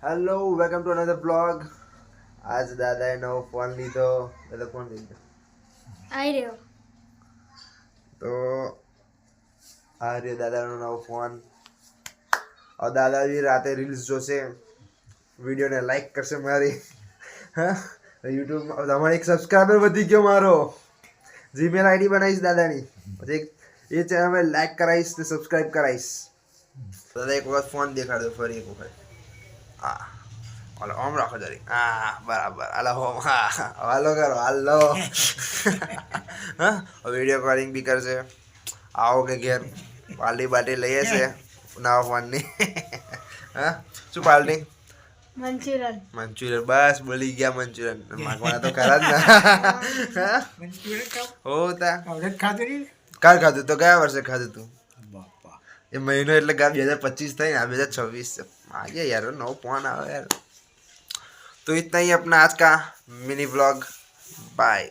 Hello welcome to another blog. આજ દાદાએ નવો ફોન લીધો. દાદા ફોન લીધો આઈ રહ્યો તો આ રહ્યો દાદાનો નવો ફોન. और दादा भी राते રીલ્સ જોશે, વિડીયોને લાઈક કરશે મારી. હા યુટ્યુબમાં તમારે એક સબસ્ક્રાઈબર વધી ગયો મારો. જીમેલ આઈડી બનાવીશ દાદાની, પછી એ ચેનલ લાઈક કરાવીશ ને સબસ્ક્રાઈબ કરાવીશ. દાદા એક વખત ફોન દેખાડો ફરી એક વખત. હા હાલો ઓમ રાખો જરી. હા બરાબર હાલો હોમ. હા હાલો કરો હાલો. હા વિડીયો કોલિંગ બી કરશે. આવો કે ઘેર પાર્ટી બાર્ટી લઈએ છે નવા ફોનની. હા શું પાર્ટી? મંચુરિયન. મંચુરિયન બસ બોલી ગયા મંચુરિયન. માગવાના તો ખરા જ ને. હો તા કાલ ખાધું તો કયા વર્ષે ખાધું તું? ये महीनो એટલે 2025 था ना, 2026 आगे यार नो फोन आया यार. तो इतना ही अपना आज का मिनी व्लॉग. बाय.